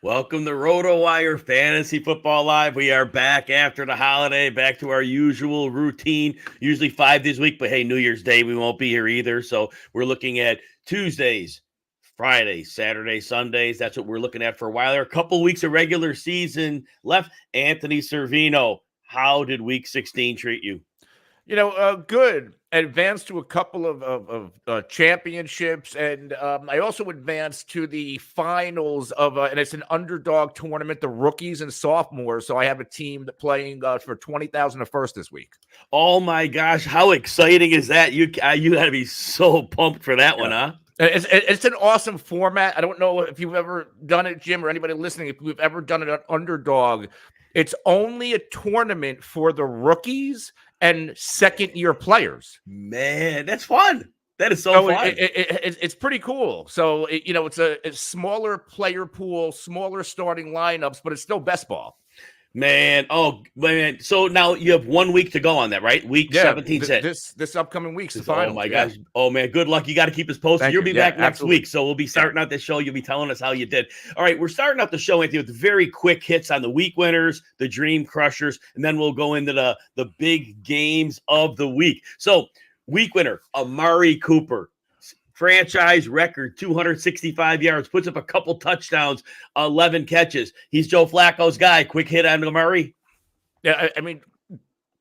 Welcome to RotoWire Fantasy Football Live. We are back after the holiday, back to our usual routine, usually 5 days a week. But hey, New Year's Day, we won't be here either. So we're looking at Tuesdays, Fridays, Saturdays, Sundays. That's what we're looking at for a while. There are a couple weeks of regular season left. Anthony Cervino, how did week 16 treat you? Good. Advanced to a couple of championships, and I also advanced to the finals of, and it's an underdog tournament, the rookies and sophomores. So I have a team that playing for 20,000 first this week. Oh my gosh, how exciting is that? You got to be so pumped for that one, huh? It's an awesome format. I don't know if you've ever done it, Jim, or anybody listening, if we've ever done it on underdog. It's only a tournament for the rookies and second-year players. Man, that's fun. That is so fun. It's pretty cool. So, it's a smaller player pool, smaller starting lineups, but it's still best ball. Man, so now you have 1 week to go on that, right? Week 17. This upcoming week's the final. Oh my gosh. Oh man, good luck. You got to keep us posted. You'll be back next week. So we'll be starting out this show. You'll be telling us how you did. All right, we're starting out the show, Anthony, with very quick hits on the week winners, the dream crushers, and then we'll go into the big games of the week. So week winner, Amari Cooper. Franchise record, 265 yards, puts up a couple touchdowns, 11 catches. He's Joe Flacco's guy. Quick hit on Amari. Yeah, I mean,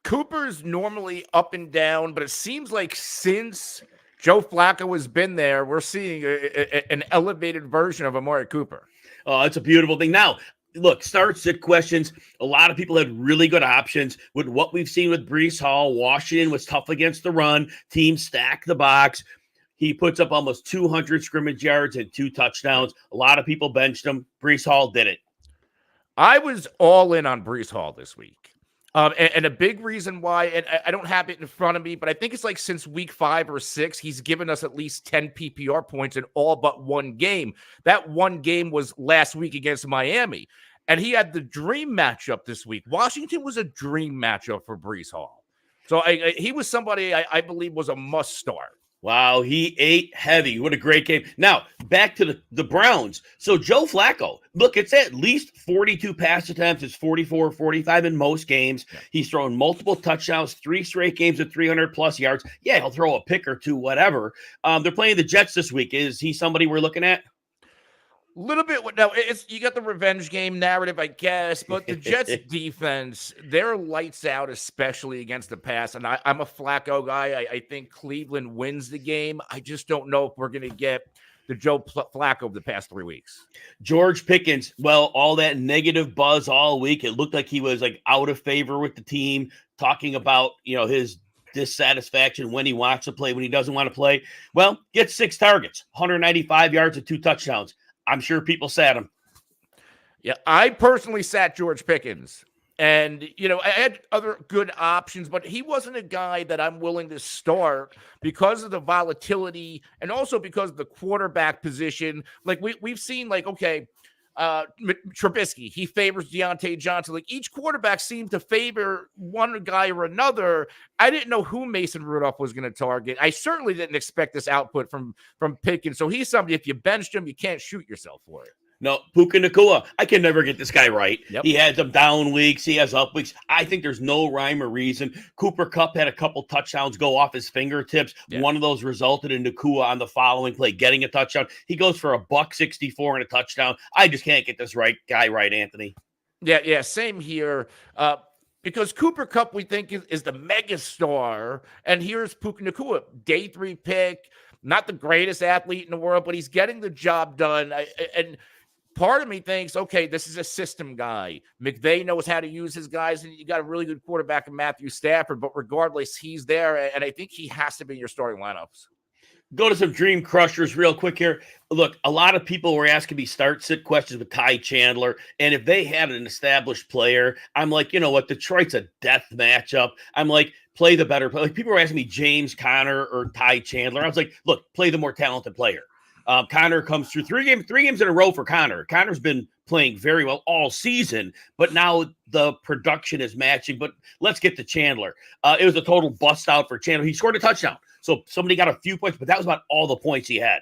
Cooper's normally up and down, but it seems like since Joe Flacco has been there, we're seeing an elevated version of Amari Cooper. Oh, it's a beautiful thing. Now, look, sit questions. A lot of people had really good options with what we've seen with Breece Hall. Washington was tough against the run. Teams stack the box. He puts up almost 200 scrimmage yards and 2 touchdowns. A lot of people benched him. Breece Hall did it. I was all in on Breece Hall this week. And a big reason why, and I don't have it in front of me, but I think it's like since week 5 or 6, he's given us at least 10 PPR points in all but one game. That one game was last week against Miami. And he had the dream matchup this week. Washington was a dream matchup for Breece Hall. So he was somebody I believe was a must start. Wow, he ate heavy. What a great game. Now, back to the Browns. So Joe Flacco, look, it's at least 42 pass attempts. It's 44, 45 in most games. He's thrown multiple touchdowns, 3 straight games of 300-plus yards. Yeah, he'll throw a pick or two, whatever. They're playing the Jets this week. Is he somebody we're looking at? Little bit. Now, you got the revenge game narrative, I guess, but the Jets defense, they're lights out, especially against the pass. And I'm a Flacco guy. I think Cleveland wins the game. I just don't know if we're going to get the Joe Flacco of the past 3 weeks. George Pickens, well, all that negative buzz all week. It looked like he was like out of favor with the team, talking about, his dissatisfaction when he wants to play, when he doesn't want to play. Well, gets 6 targets, 195 yards and 2 touchdowns. I'm sure people sat him. Yeah, I personally sat George Pickens. And, I had other good options, but he wasn't a guy that I'm willing to start because of the volatility and also because of the quarterback position. Like, we've seen, Trubisky, he favors Deontay Johnson. Like, each quarterback seemed to favor one guy or another. I didn't know who Mason Rudolph was going to target. I certainly didn't expect this output from Pickens. So he's somebody, if you benched him, you can't shoot yourself for it. No, Puka Nacua. I can never get this guy right. Yep. He had some down weeks. He has up weeks. I think there's no rhyme or reason. Cooper Kupp had a couple touchdowns go off his fingertips. Yeah. One of those resulted in Nacua on the following play getting a touchdown. He goes for $164 and a touchdown. I just can't get this guy right, Anthony. Yeah, same here. Because Cooper Kupp, we think, is the megastar. And here's Puka Nacua, day 3 pick. Not the greatest athlete in the world, but he's getting the job done. And part of me thinks, okay, this is a system guy. McVay knows how to use his guys, and you got a really good quarterback in Matthew Stafford. But regardless, he's there, and I think he has to be in your starting lineups. Go to some dream crushers real quick here. Look, a lot of people were asking me sit questions with Ty Chandler. And if they had an established player, I'm like, you know what? Detroit's a death matchup. I'm like, play the better player. Like, people were asking me James Conner or Ty Chandler. I was like, look, play the more talented player. Conner comes through 3 games in a row for Conner. Conner's been playing very well all season, but now the production is matching. But let's get to Chandler. It was a total bust out for Chandler. He scored a touchdown. So somebody got a few points, but that was about all the points he had.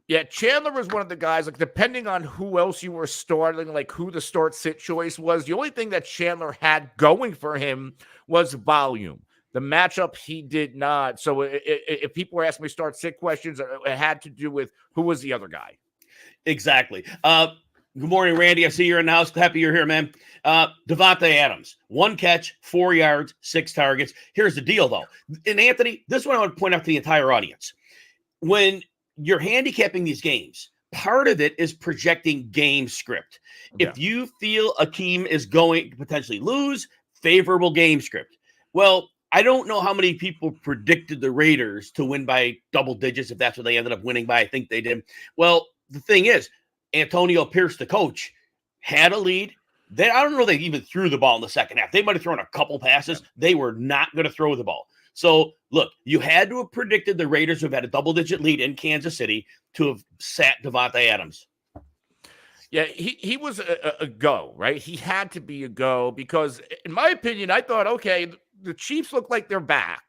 Yeah, Chandler was one of the guys, like, depending on who else you were starting, like, who the start-sit choice was, the only thing that Chandler had going for him was volume. The matchup, he did not. So if people were asking me start-sit questions, it had to do with who was the other guy. Exactly. Good morning, Randy. I see you're in the house. Happy you're here, man. Devontae Adams, 1 catch, 4 yards, 6 targets. Here's the deal, though. And Anthony, this one I want to point out to the entire audience. When you're handicapping these games, part of it is projecting game script. Yeah. If you feel a team is going to potentially lose, favorable game script. Well, I don't know how many people predicted the Raiders to win by double digits if that's what they ended up winning by. I think they did. Well, the thing is, Antonio Pierce, the coach, had a lead. I don't know they even threw the ball in the second half. They might have thrown a couple passes. Yeah. They were not going to throw the ball. So, look, you had to have predicted the Raiders who have had a double-digit lead in Kansas City to have sat Devontae Adams. Yeah, he was a go, right? He had to be a go because, in my opinion, I thought, okay, the Chiefs look like they're back.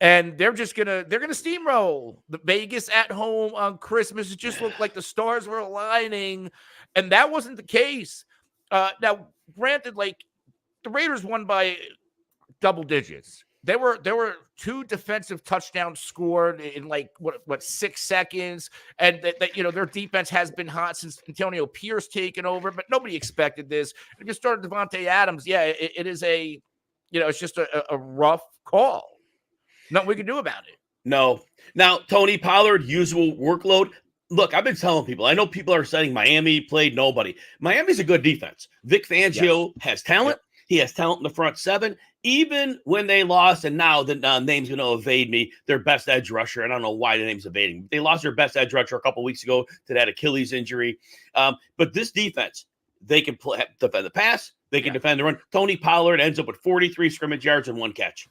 And they're gonna steamroll the Vegas at home on Christmas. It just looked like the stars were aligning, and that wasn't the case. Now, granted, like the Raiders won by double digits. There were 2 defensive touchdowns scored in like what 6 seconds, and that their defense has been hot since Antonio Pierce taken over, but nobody expected this. If you started Devontae Adams, yeah, it is it's just a rough call. Nothing we can do about it. No. Now, Tony Pollard, usual workload. Look, I've been telling people, I know people are saying Miami played nobody. Miami's a good defense. Vic Fangio has talent. Yep. He has talent in the front 7. Even when they lost, and now the name's going to evade me, their best edge rusher. I don't know why the name's evading. They lost their best edge rusher a couple weeks ago to that Achilles injury. But this defense, they can defend the pass. They can defend the run. Tony Pollard ends up with 43 scrimmage yards and 1 catch.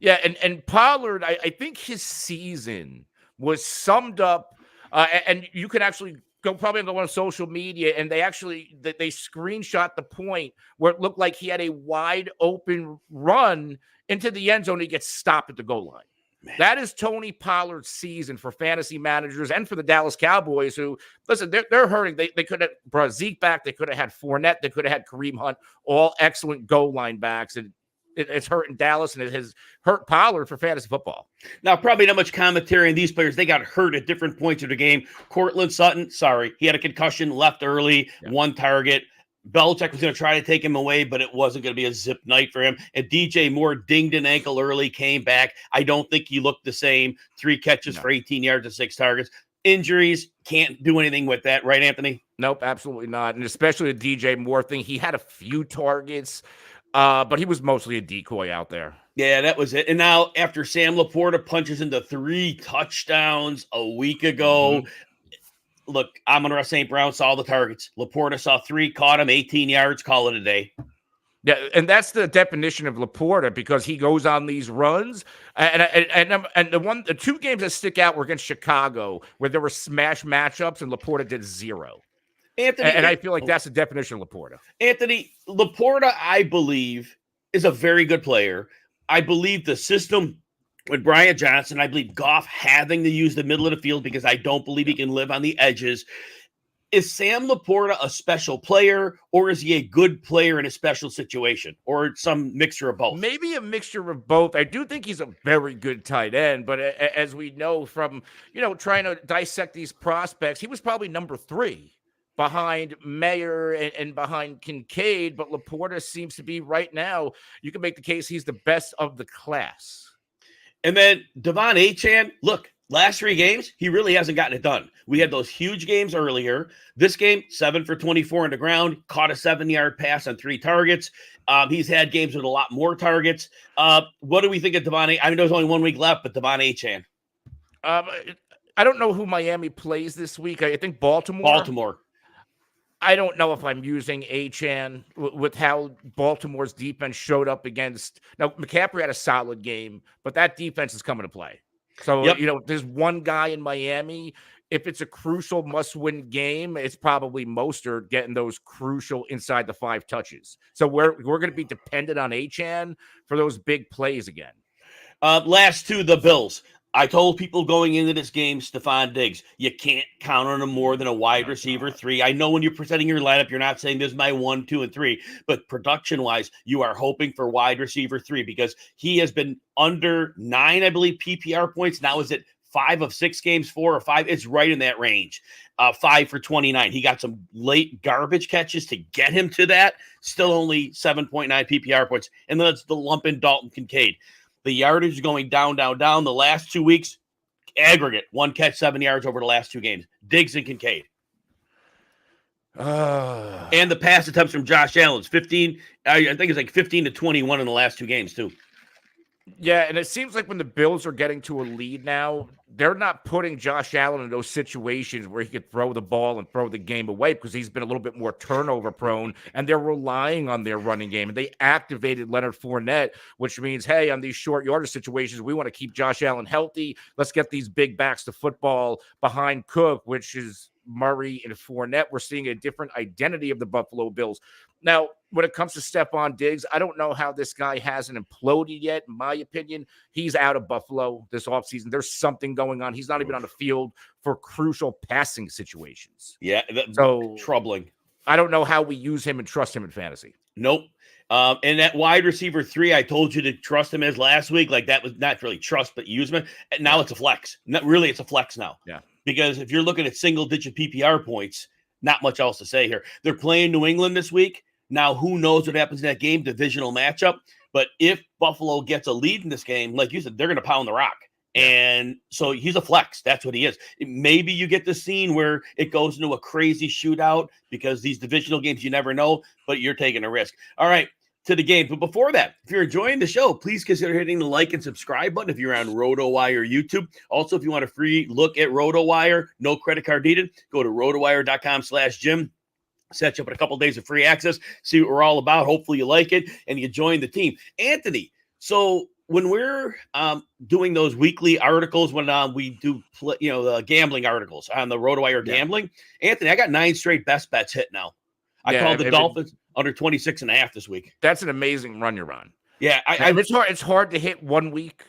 Yeah, and Pollard, I think his season was summed up, and you can actually go on social media, and they screenshot the point where it looked like he had a wide open run into the end zone. He gets stopped at the goal line. Man. That is Tony Pollard's season for fantasy managers and for the Dallas Cowboys, who, listen, they're hurting. They could have brought Zeke back. They could have had Fournette. They could have had Kareem Hunt, all excellent goal line backs, and it's hurting Dallas, and it has hurt Pollard for fantasy football. Now, probably not much commentary on these players. They got hurt at different points of the game. Cortland Sutton, sorry, he had a concussion, left early, 1 target. Belichick was going to try to take him away, but it wasn't going to be a zip night for him. And DJ Moore dinged an ankle early, came back. I don't think he looked the same. 3 catches for 18 yards and 6 targets. Injuries, can't do anything with that, right, Anthony? Nope, absolutely not. And especially the DJ Moore thing, he had a few targets. But he was mostly a decoy out there. Yeah, that was it. And now after Sam Laporta punches into 3 touchdowns a week ago, look, Amon-Ra St. Brown saw the targets. Laporta saw 3, caught him, 18 yards, call it a day. Yeah, and that's the definition of Laporta, because he goes on these runs. And the 2 games that stick out were against Chicago, where there were smash matchups, and Laporta did 0. Anthony, and I feel like that's the definition of Laporta. Anthony, Laporta, I believe, is a very good player. I believe the system with Brian Johnson, I believe Goff having to use the middle of the field because I don't believe he can live on the edges. Is Sam Laporta a special player, or is he a good player in a special situation, or some mixture of both? Maybe a mixture of both. I do think he's a very good tight end, but as we know from, trying to dissect these prospects, he was probably number 3. Behind Mayer and behind Kincaid, but Laporta seems to be right now, you can make the case he's the best of the class. And then Devon Achane, look, last 3 games, he really hasn't gotten it done. We had those huge games earlier. This game, 7 for 24 on the ground, caught a 7-yard pass on 3 targets. He's had games with a lot more targets. What do we think of Devon? I mean, there's only 1 week left, but Devon Achane. I don't know who Miami plays this week. I think Baltimore. I don't know if I'm using Achane with how Baltimore's defense showed up against. Now, McCaffrey had a solid game, but that defense is coming to play. So, there's one guy in Miami. If it's a crucial must-win game, it's probably Mostert getting those crucial inside the 5 touches. So we're going to be dependent on Achane for those big plays again. Last 2, the Bills. I told people going into this game, Stephon Diggs, you can't count on him more than a wide receiver 3. I know when you're presenting your lineup, you're not saying this is my 1, 2, and 3, but production-wise, you are hoping for wide receiver 3 because he has been under 9, I believe, PPR points. Now is it 5 of 6 games, 4 or 5? It's right in that range. 5 for 29. He got some late garbage catches to get him to that. Still only 7.9 PPR points. And then let's lump in Dalton Kincaid. The yardage is going down, down, down. The last 2 weeks, aggregate, 1 catch, 7 yards over the last 2 games. Diggs and Kincaid. And the pass attempts from Josh Allen's 15. I think it's like 15 to 21 in the last 2 games, too. Yeah, and it seems like when the Bills are getting to a lead now, they're not putting Josh Allen in those situations where he could throw the ball and throw the game away because he's been a little bit more turnover prone, and they're relying on their running game. And they activated Leonard Fournette, which means, hey, on these short yardage situations, we want to keep Josh Allen healthy. Let's get these big backs to football behind Cook, which is Murray and Fournette. We're seeing a different identity of the Buffalo Bills. Now, when it comes to Stephon Diggs, I don't know how this guy hasn't imploded yet. In my opinion, he's out of Buffalo this offseason. There's something going on. He's not even on the field for crucial passing situations. Yeah, so troubling. I don't know how we use him and trust him in fantasy. Nope. And that wide receiver 3, I told you to trust him as last week. Like that was not really trust, but use him. And now it's a flex. Not really, it's a flex now. Yeah. Because if you're looking at single-digit PPR points, not much else to say here. They're playing New England this week. Now, who knows what happens in that game, divisional matchup. But if Buffalo gets a lead in this game, like you said, they're going to pound the rock. And so he's a flex. That's what he is. Maybe you get the scene where it goes into a crazy shootout because these divisional games, you never know, but you're taking a risk. All right, to the game. But before that, if you're enjoying the show, please consider hitting the like and subscribe button if you're on RotoWire YouTube. Also, if you want a free look at RotoWire, no credit card needed, go to rotowire.com/Jim. Set you up with a couple of days of free access, see what we're all about. Hopefully you like it and you join the team. Anthony, so when we're doing those weekly articles, when we do, the gambling articles on the RotoWire gambling, Anthony, I got 9 straight best bets hit now. I called the Dolphins under 26.5 this week. That's an amazing run you're on. Yeah. It's hard to hit 1 week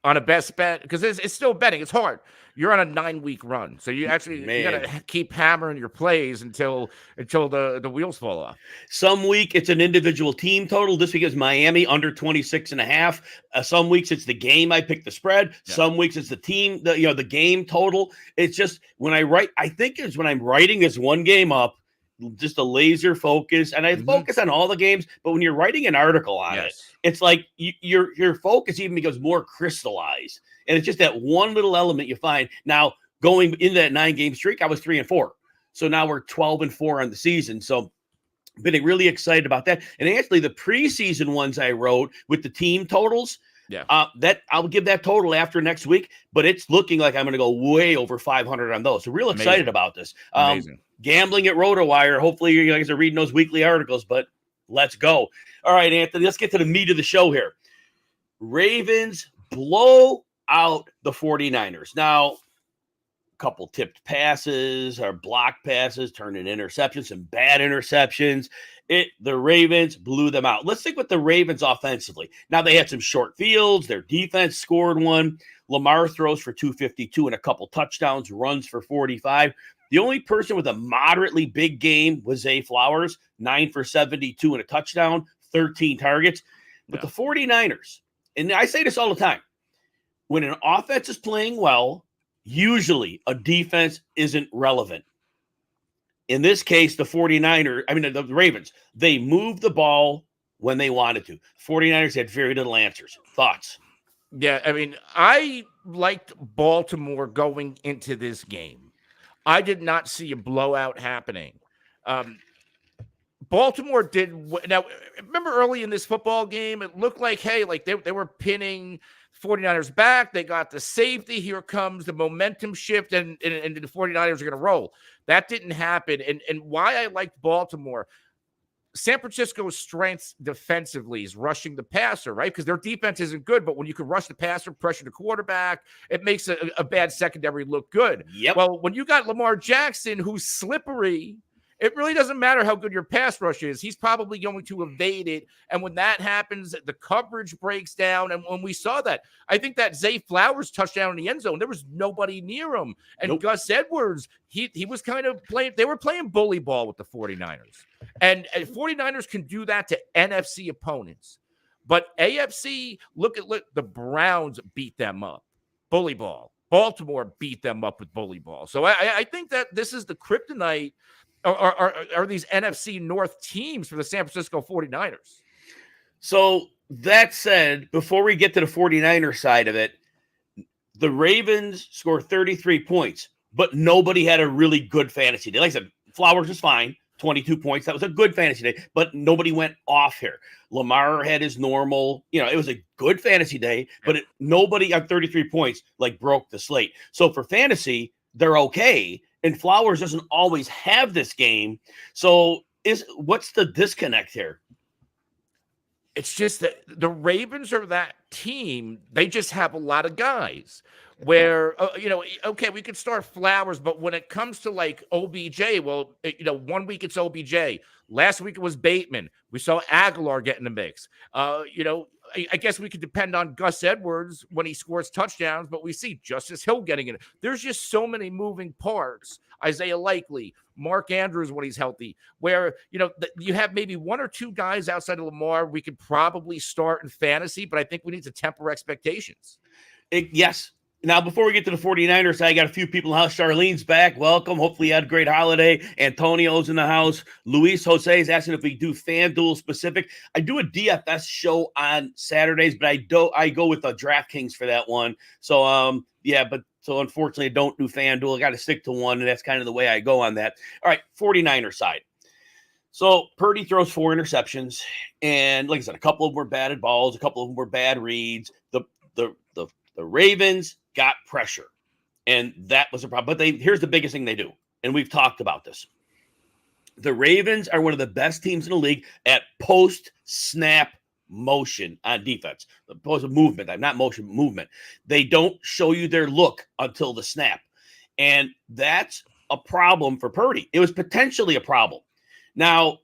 on a best bet because it's still betting. It's hard. You're on a 9-week run. So you got to keep hammering your plays until the wheels fall off. Some week it's an individual team total. This week is Miami under 26.5. Some weeks it's the game. I pick the spread. Yeah. Some weeks it's the team, the game total. It's just when I'm writing this one game up, just a laser focus, and I focus on all the games, but when you're writing an article on it, it's like your focus even becomes more crystallized, and it's just that one little element you find. Now, going into that 9-game streak, I was 3-4, so now we're 12-4 on the season, so been really excited about that. And actually, the preseason ones I wrote with the team totals, that I'll give that total after next week, but it's looking like I'm going to go way over 500 on those. So real excited about this. Amazing. Gambling at RotoWire. Hopefully you guys are reading those weekly articles, but let's go. All right, Anthony, let's get to the meat of the show here. Ravens blow out the 49ers. Now, a couple tipped passes or block passes turned into interceptions, some bad interceptions. The Ravens blew them out. Let's stick with the Ravens offensively. Now, they had some short fields. Their defense scored one. Lamar throws for 252 and a couple touchdowns, runs for 45. The only person with a moderately big game was Zay Flowers, 9 for 72 and a touchdown, 13 targets. But the 49ers, and I say this all the time, when an offense is playing well, usually a defense isn't relevant. In this case, the Ravens, they moved the ball when they wanted to. 49ers had very little answers. Thoughts? Yeah, I liked Baltimore going into this game. I did not see a blowout happening. Baltimore did. Now, remember early in this football game, it looked like, hey, like they were pinning 49ers back. They got the safety. Here comes the momentum shift, and the 49ers are going to roll. That didn't happen. And why I liked Baltimore, San Francisco's strengths defensively is rushing the passer, right? Because their defense isn't good, but when you can rush the passer, pressure the quarterback, it makes a bad secondary look good. Yep. Well, when you got Lamar Jackson, who's slippery It really doesn't matter how good your pass rush is. He's probably going to evade it. And when that happens, the coverage breaks down. And when we saw that, I think that Zay Flowers touchdown in the end zone, there was nobody near him. And Nope. Gus Edwards, he was kind of playing, they were playing bully ball with the 49ers. And 49ers can do that to NFC opponents. But AFC, look, the Browns beat them up. Bully ball. Baltimore beat them up with bully ball. So I think that this is the kryptonite are these NFC North teams for the San Francisco 49ers. So that said, before we get to the 49er side of it, the Ravens scored 33 points, but nobody had a really good fantasy day. Like I said, Flowers was fine, 22 points. That was a good fantasy day, but nobody went off here. Lamar had his normal, it was a good fantasy day, but nobody on 33 points like broke the slate. So for fantasy, they're okay. And Flowers doesn't always have this game. So what's the disconnect here? It's just that the Ravens are that team. They just have a lot of guys where, okay, we could start Flowers, but when it comes to like OBJ, well, 1 week it's OBJ. Last week it was Bateman. We saw Aguilar get in the mix. I guess we could depend on Gus Edwards when he scores touchdowns, but we see Justice Hill getting it. There's just so many moving parts. Isaiah Likely, Mark Andrews when he's healthy, where, you have maybe one or two guys outside of Lamar we could probably start in fantasy, but I think we need to temper expectations. Yes. Now, before we get to the 49ers, I got a few people in the house. Charlene's back. Welcome. Hopefully you had a great holiday. Antonio's in the house. Luis Jose is asking if we do FanDuel specific. I do a DFS show on Saturdays, but I go with the DraftKings for that one. So, so unfortunately I don't do FanDuel. I got to stick to one, and that's kind of the way I go on that. All right, 49er side. So Purdy throws 4 interceptions, and like I said, a couple of them were batted balls, a couple of them were bad reads. The Ravens got pressure, and that was a problem. But here's the biggest thing they do, and we've talked about this. The Ravens are one of the best teams in the league at post-snap motion on defense. Opposed movement, not motion, movement. They don't show you their look until the snap, and that's a problem for Purdy. It was potentially a problem. Now,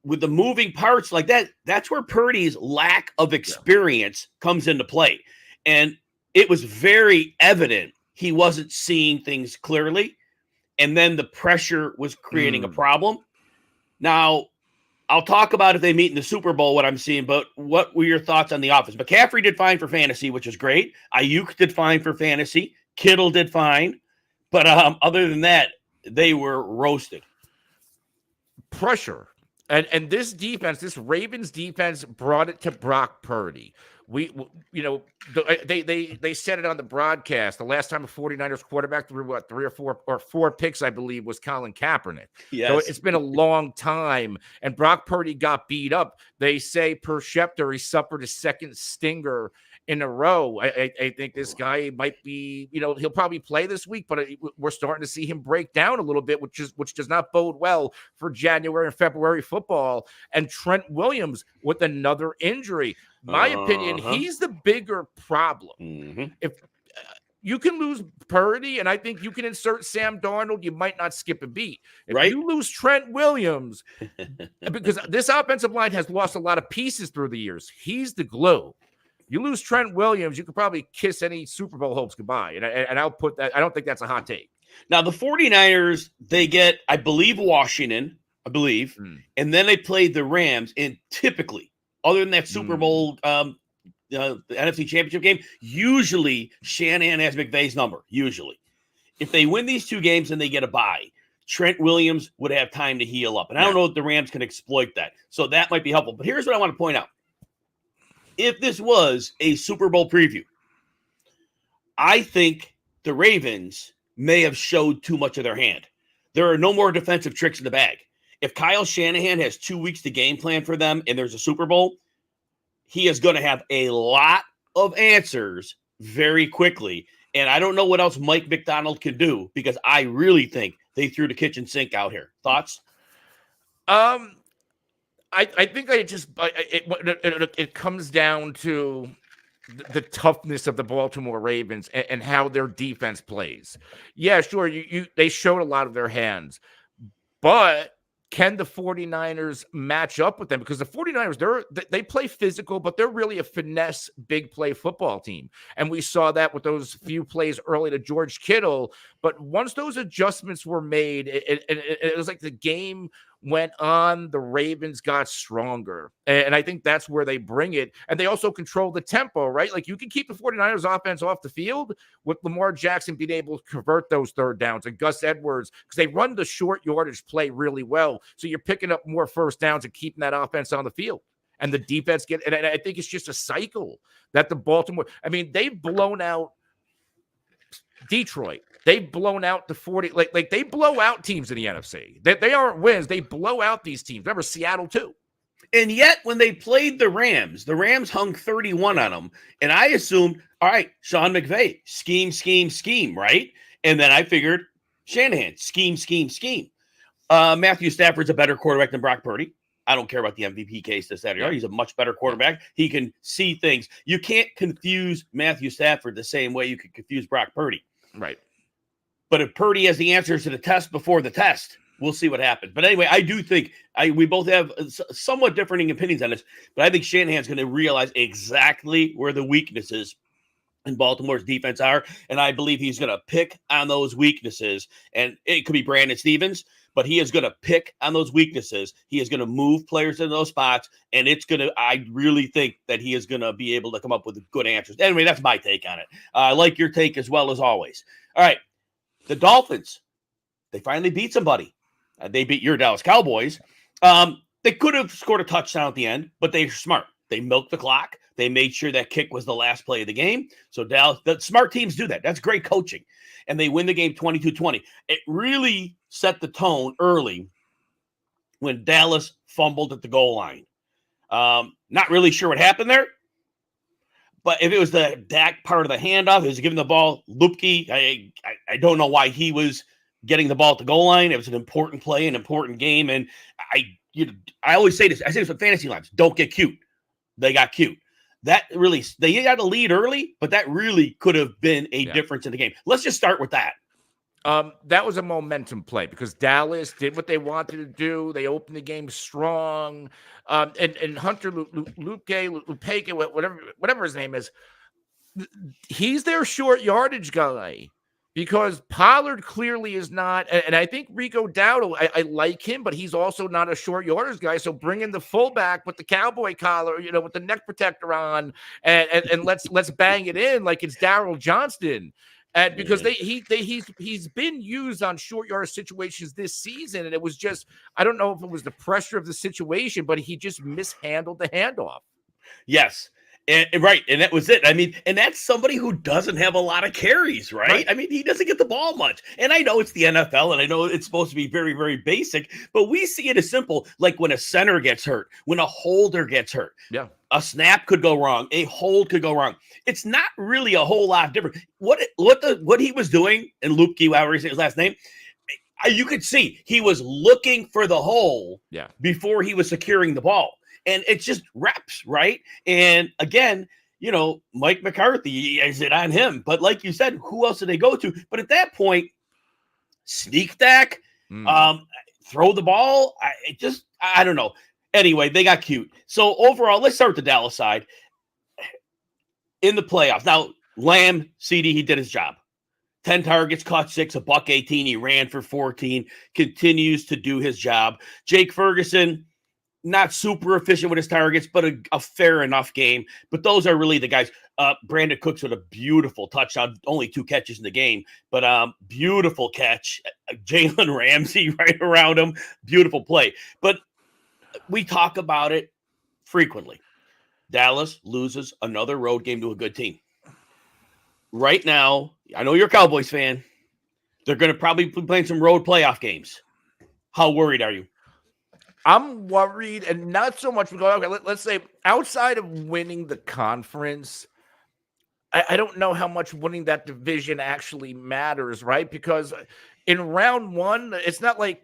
with the moving parts like that, that's where Purdy's lack of experience comes into play. And it was very evident he wasn't seeing things clearly. And then the pressure was creating a problem. Now, I'll talk about if they meet in the Super Bowl, what I'm seeing, but what were your thoughts on the offense? McCaffrey did fine for fantasy, which is great. Ayuk did fine for fantasy. Kittle did fine. But other than that, they were roasted. Pressure. And this defense, this Ravens defense brought it to Brock Purdy. They said it on the broadcast. The last time a 49ers quarterback threw 3 or 4 picks, I believe, was Colin Kaepernick. Yes. So it's been a long time. And Brock Purdy got beat up. They say per Schefter, he suffered his second stinger in a row. I think this guy might be, he'll probably play this week, but we're starting to see him break down a little bit, which does not bode well for January and February football. And Trent Williams with another injury. My opinion, he's the bigger problem. If you can lose Purdy, and I think you can insert Sam Darnold, you might not skip a beat. If you lose Trent Williams, because this offensive line has lost a lot of pieces through the years, he's the glue. You lose Trent Williams, you could probably kiss any Super Bowl hopes goodbye. And I'll put that. I don't think that's a hot take. Now, the 49ers, they get, I believe, Washington, and then they play the Rams. And typically, other than that Super Bowl, the NFC Championship game, usually Shanahan has McVay's number, usually. If they win these 2 games and they get a bye, Trent Williams would have time to heal up. And I don't know if the Rams can exploit that. So that might be helpful. But here's what I want to point out. If this was a Super Bowl preview, I think the Ravens may have showed too much of their hand. There are no more defensive tricks in the bag. If Kyle Shanahan has 2 weeks to game plan for them and there's a Super Bowl, he is going to have a lot of answers very quickly. And I don't know what else Mike McDonald can do, because I really think they threw the kitchen sink out here. Thoughts? I think it comes down to the toughness of the Baltimore Ravens and how their defense plays. Yeah, sure. They showed a lot of their hands, But can the 49ers match up with them? Because the 49ers, they play physical, but they're really a finesse, big play football team. And we saw that with those few plays early to George Kittle. But once those adjustments were made, it was like the game went on, the Ravens got stronger. And I think that's where they bring it. And they also control the tempo, right? Like you can keep the 49ers offense off the field with Lamar Jackson being able to convert those third downs and Gus Edwards, because they run the short yardage play really well. So you're picking up more first downs and keeping that offense on the field. And the defense and I think it's just a cycle that the Baltimore, I mean, they've blown out Detroit. They've blown out the 40, like they blow out teams in the NFC. They aren't wins. They blow out these teams. Remember Seattle too. And yet when they played the Rams hung 31 on them. And I assumed, all right, Sean McVay, scheme, right? And then I figured Shanahan, scheme. Matthew Stafford's a better quarterback than Brock Purdy. I don't care about the MVP case this Saturday. He's a much better quarterback. He can see things. You can't confuse Matthew Stafford the same way you could confuse Brock Purdy. Right. But if Purdy has the answers to the test before the test, we'll see what happens. But anyway, I do think we both have somewhat differing opinions on this, but I think Shanahan's going to realize exactly where the weaknesses in Baltimore's defense are, and I believe he's going to pick on those weaknesses. And it could be Brandon Stevens, but he is going to pick on those weaknesses. He is going to move players in those spots, and I really think that he is going to be able to come up with good answers. Anyway, that's my take on it. I like your take as well as always. All right. The Dolphins, they finally beat somebody. They beat your Dallas Cowboys. They could have scored a touchdown at the end, but they're smart. They milked the clock. They made sure that kick was the last play of the game. So Dallas, the smart teams do that. That's great coaching. And they win the game 22-20. It really set the tone early when Dallas fumbled at the goal line. Not really sure what happened there. But if it was the Dak part of the handoff, he was giving the ball, Lupke, I don't know why he was getting the ball at the goal line. It was an important play, an important game. And I always say this. I say this with fantasy lines. Don't get cute. They got cute. That really, they got a lead early, but that really could have been a difference in the game. Let's just start with that. That was a momentum play because Dallas did what they wanted to do. They opened the game strong. And Hunter Lupake, whatever his name is, he's their short yardage guy because Pollard clearly is not. And I think Rico Dowdle, I like him, but he's also not a short yardage guy. So bring in the fullback with the cowboy collar, with the neck protector on, and let's bang it in like it's Darryl Johnston. And because he's been used on short yardage situations this season, and it was just, I don't know if it was the pressure of the situation, but he just mishandled the handoff. Yes. And right. And that was it. I mean, and that's somebody who doesn't have a lot of carries, right? I mean, he doesn't get the ball much. And I know it's the NFL and I know it's supposed to be very, very basic, but we see it as simple, like when a center gets hurt, when a holder gets hurt. Yeah. A snap could go wrong. A hold could go wrong. It's not really a whole lot different. What he was doing, and Lupke, however he said his last name, you could see he was looking for the hole before he was securing the ball. And it's just reps, right? And again, Mike McCarthy, is it on him? But like you said, who else did they go to? But at that point, sneak attack, throw the ball. I don't know. Anyway, they got cute. So overall, let's start with the Dallas side. In the playoffs. Now, Lamb, CD, he did his job. 10 targets, caught 6, $118. He ran for 14, continues to do his job. Jake Ferguson, not super efficient with his targets, but a fair enough game. But those are really the guys. Brandon Cooks with a beautiful touchdown, only 2 catches in the game, but beautiful catch. Jalen Ramsey right around him, beautiful play. But we talk about it frequently. Dallas loses another road game to a good team. Right now, I know you're a Cowboys fan. They're going to probably be playing some road playoff games. How worried are you? I'm worried, and not so much because, okay, let's say outside of winning the conference, I don't know how much winning that division actually matters, right? Because in round 1, it's not like,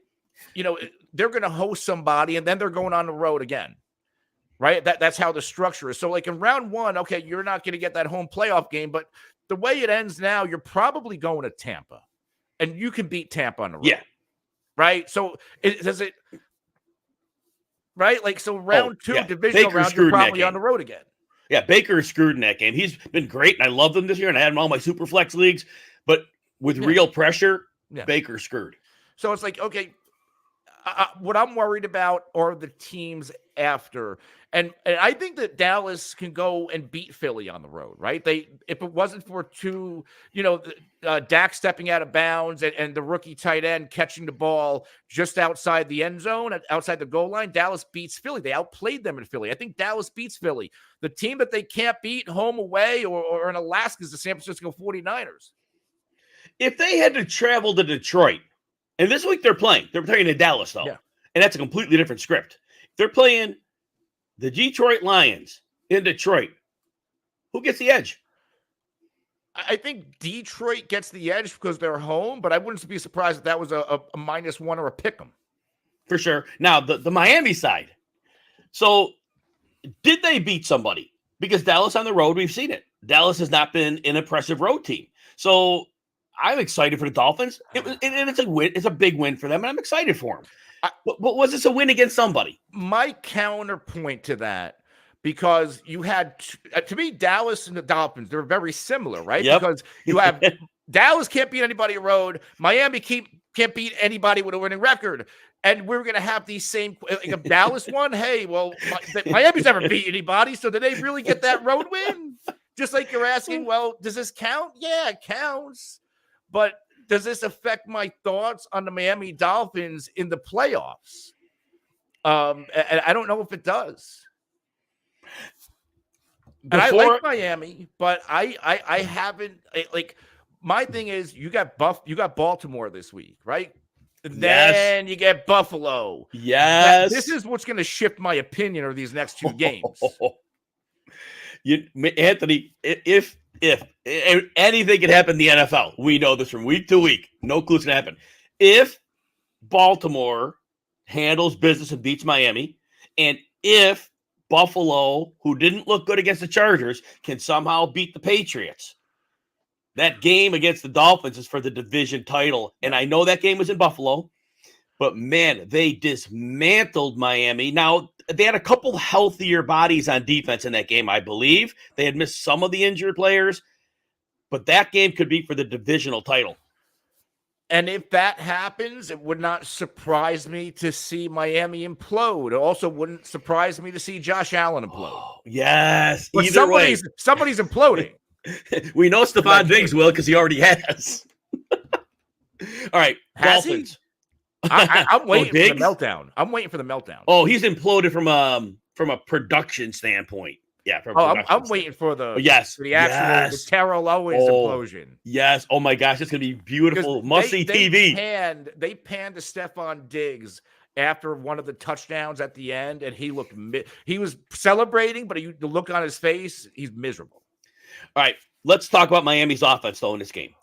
they're going to host somebody and then they're going on the road again, right? That's how the structure is. So like in round 1, okay, you're not going to get that home playoff game, but the way it ends now, you're probably going to Tampa and you can beat Tampa on the road. Yeah. right? So does it, right? Like, so round two, yeah. divisional Baker round, screwed you're in that probably on game. the road again. Yeah, Baker is screwed in that game. He's been great, and I love him this year, and I had him all my super flex leagues. But with real pressure, Baker screwed. So it's like, okay, what I'm worried about are the teams after. And I think that Dallas can go and beat Philly on the road, right? If it wasn't for Dak stepping out of bounds and the rookie tight end catching the ball just outside the end zone, outside the goal line, Dallas beats Philly. They outplayed them in Philly. I think Dallas beats Philly. The team that they can't beat home, away, or in Alaska is the San Francisco 49ers. If they had to travel to Detroit, and this week they're playing in Dallas, though, and that's a completely different script. If they're playing the Detroit Lions in Detroit, who gets the edge? I think Detroit gets the edge because they're home, but I wouldn't be surprised if that was a -1 or a pick 'em. For sure. Now, the Miami side. So, did they beat somebody? Because Dallas on the road, we've seen it. Dallas has not been an impressive road team. So, I'm excited for the Dolphins. It's a win. It's a big win for them, and I'm excited for them. But was this a win against somebody? My counterpoint to that, because you had, to me, Dallas and the Dolphins, they're very similar, right? Yep. Because you have Dallas can't beat anybody on the road. Miami can't beat anybody with a winning record. And we're going to have these same, like if Dallas won, hey, well, Miami's never beat anybody. So did they really get that road win? Just like you're asking, well, does this count? Yeah, it counts. But does this affect my thoughts on the Miami Dolphins in the playoffs? And I don't know if it does. And I like Miami, but I haven't, like, my thing is you got Baltimore this week, right? Then you get Buffalo. Yes. This is what's going to shift my opinion of these next two games. Anthony, if anything can happen in the NFL, we know this from week to week. No clue what's going to happen. If Baltimore handles business and beats Miami, and if Buffalo, who didn't look good against the Chargers, can somehow beat the Patriots, that game against the Dolphins is for the division title. And I know that game was in Buffalo, but man, they dismantled Miami. Now, they had a couple healthier bodies on defense in that game, I believe. They had missed some of the injured players, but that game could be for the divisional title. And if that happens, it would not surprise me to see Miami implode. It also wouldn't surprise me to see Josh Allen implode. Oh, yes. But somebody's imploding. We know Stephon Diggs will because he already has. All right, Dolphins. I'm waiting for the meltdown. I'm waiting for the meltdown. Oh, he's imploded from a production standpoint. Yeah, I'm waiting for the the Terrell Owens implosion. Yes. Oh my gosh, it's gonna be beautiful. Must see TV. They panned to Stephon Diggs after one of the touchdowns at the end, and he was celebrating, but the look on his face, he's miserable. All right, let's talk about Miami's offense though in this game.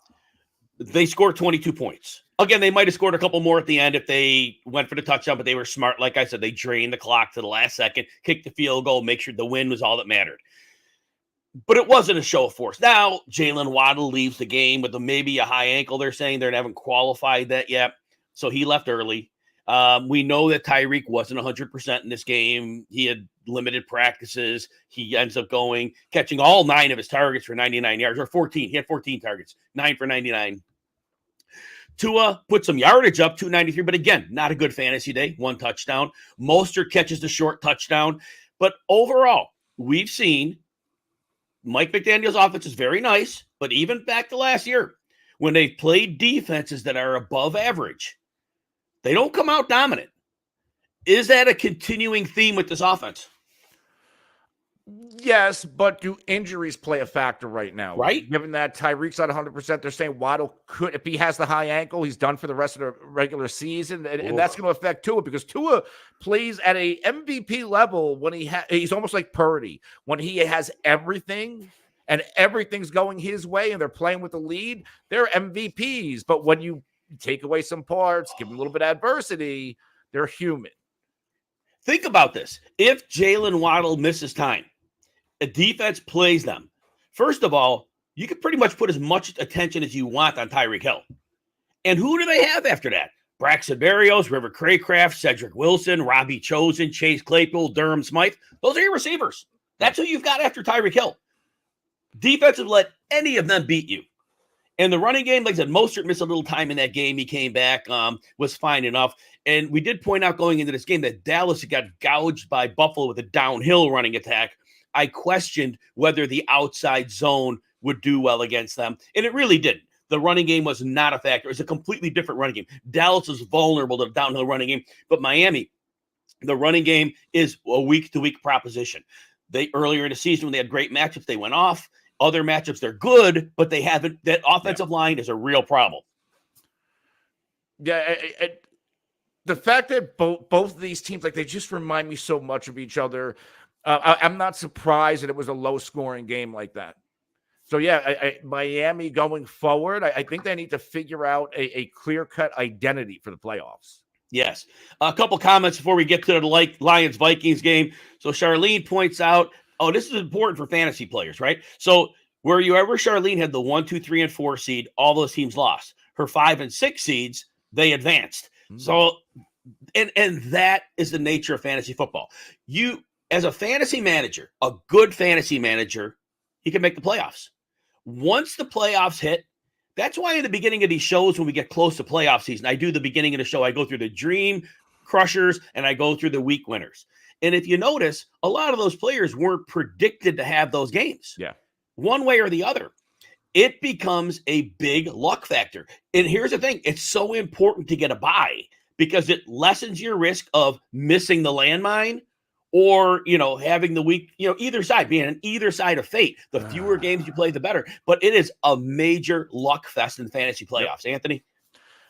They scored 22 points. Again, they might have scored a couple more at the end if they went for the touchdown, but they were smart. Like I said, they drained the clock to the last second, kicked the field goal, make sure the win was all that mattered. But it wasn't a show of force. Now, Jalen Waddle leaves the game with maybe a high ankle. They're saying they haven't qualified that yet, so he left early. We know that Tyreek wasn't 100% in this game. He had limited practices. He ends up catching all 9 of his targets for 99 yards, or 14. He had 14 targets, 9 for 99. Tua put some yardage up, 293, but again, not a good fantasy day. 1 touchdown. Mostert catches the short touchdown. But overall, we've seen Mike McDaniel's offense is very nice, but even back to last year, when they've played defenses that are above average, they don't come out dominant. Is that a continuing theme with this offense? Yes, but do injuries play a factor right now? Right. Given that Tyreek's not 100%, they're saying Waddle could, if he has the high ankle, he's done for the rest of the regular season. And that's going to affect Tua because Tua plays at a MVP level when he's almost like Purdy. When he has everything and everything's going his way and they're playing with the lead, they're MVPs. But when you take away some parts, give them a little bit of adversity, they're human. Think about this. If Jalen Waddle misses time, a defense plays them. First of all, you can pretty much put as much attention as you want on Tyreek Hill. And who do they have after that? Braxton Berrios, River Craycraft, Cedric Wilson, Robbie Chosen, Chase Claypool, Durham Smythe. Those are your receivers. That's who you've got after Tyreek Hill. Defensive let any of them beat you. And the running game, like I said, Mostert missed a little time in that game. He came back, was fine enough. And we did point out going into this game that Dallas got gouged by Buffalo with a downhill running attack. I questioned whether the outside zone would do well against them, and it really didn't. The running game was not a factor. It was a completely different running game. Dallas is vulnerable to the downhill running game, but Miami, the running game is a week-to-week proposition. They earlier in the season when they had great matchups, they went off. Other matchups, they're good, but they haven't. That offensive line is a real problem. Yeah, the fact that both of these teams, like, they just remind me so much of each other. I'm not surprised that it was a low-scoring game like that. So, yeah, Miami going forward, I think they need to figure out a clear-cut identity for the playoffs. Yes. A couple comments before we get to the Lions-Vikings game. So Charlene points out, this is important for fantasy players, right? So wherever Charlene had the 1, 2, 3, and 4 seed, all those teams lost. Her 5 and 6 seeds, they advanced. Mm-hmm. So, and that is the nature of fantasy football. You, as a fantasy manager, a good fantasy manager, he can make the playoffs. Once the playoffs hit, that's why in the beginning of these shows, when we get close to playoff season, I do the beginning of the show. I go through the dream crushers and I go through the week winners. And if you notice, a lot of those players weren't predicted to have those games. Yeah. One way or the other. It becomes a big luck factor. And here's the thing. It's so important to get a bye because it lessens your risk of missing the landmine or, having the week, either side, being on either side of fate. The fewer games you play, the better. But it is a major luck fest in fantasy playoffs. Yep. Anthony?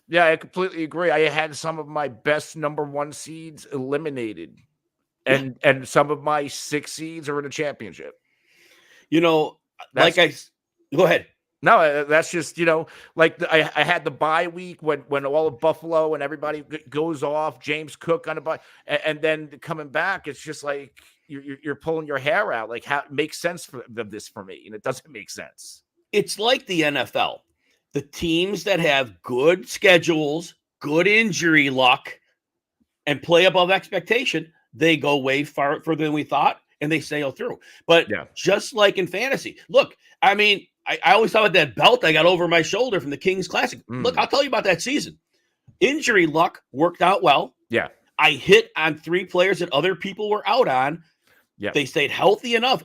Yeah, I completely agree. I had some of my best number 1 seeds eliminated. And some of my 6 seeds are in a championship. Go ahead. No, that's just, I had the bye week when all of Buffalo and everybody goes off, James Cook on a bye, and then coming back, it's just like you're pulling your hair out. Like, how it makes sense for this for me, and it doesn't make sense. It's like the NFL. The teams that have good schedules, good injury luck, and play above expectation, they go way further than we thought, and they sail through. But just like in fantasy, look, I mean, I always thought about that belt I got over my shoulder from the Kings Classic. Look, I'll tell you about that season. Injury luck worked out well. Yeah. I hit on 3 players that other people were out on. Yeah. They stayed healthy enough.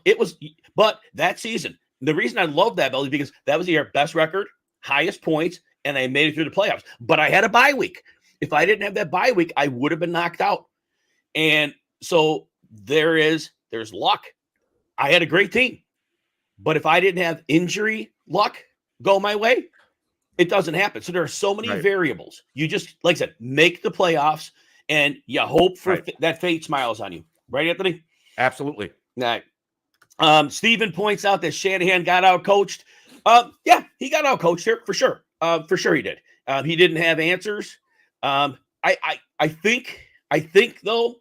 But that season, the reason I love that belt is because that was your best record, highest points, and I made it through the playoffs. But I had a bye week. If I didn't have that bye week, I would have been knocked out. And so there's luck. I had a great team. But if I didn't have injury luck go my way, it doesn't happen. So there are so many variables. You just, like I said, make the playoffs and you hope for that fate smiles on you. Right, Anthony? Absolutely. All right. Steven points out that Shanahan got out-coached. Yeah, he got out-coached here for sure. For sure he did. He didn't have answers. I think, though,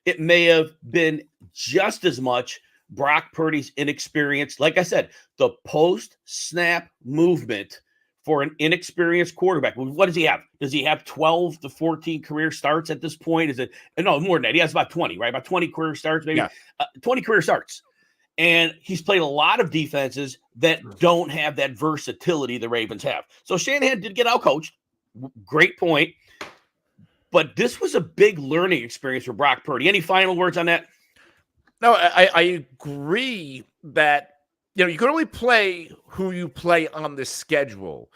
it may have been just as much Brock Purdy's inexperience. Like I said, the post-snap movement for an inexperienced quarterback. What does he have? Does he have 12 to 14 career starts at this point? Is it no more than that? He has about 20, right? About 20 career starts, maybe 20 career starts. And he's played a lot of defenses that don't have that versatility the Ravens have. So Shanahan did get out-coached. Great point. But this was a big learning experience for Brock Purdy. Any final words on that? No, I agree that, you can only play who you play on the schedule.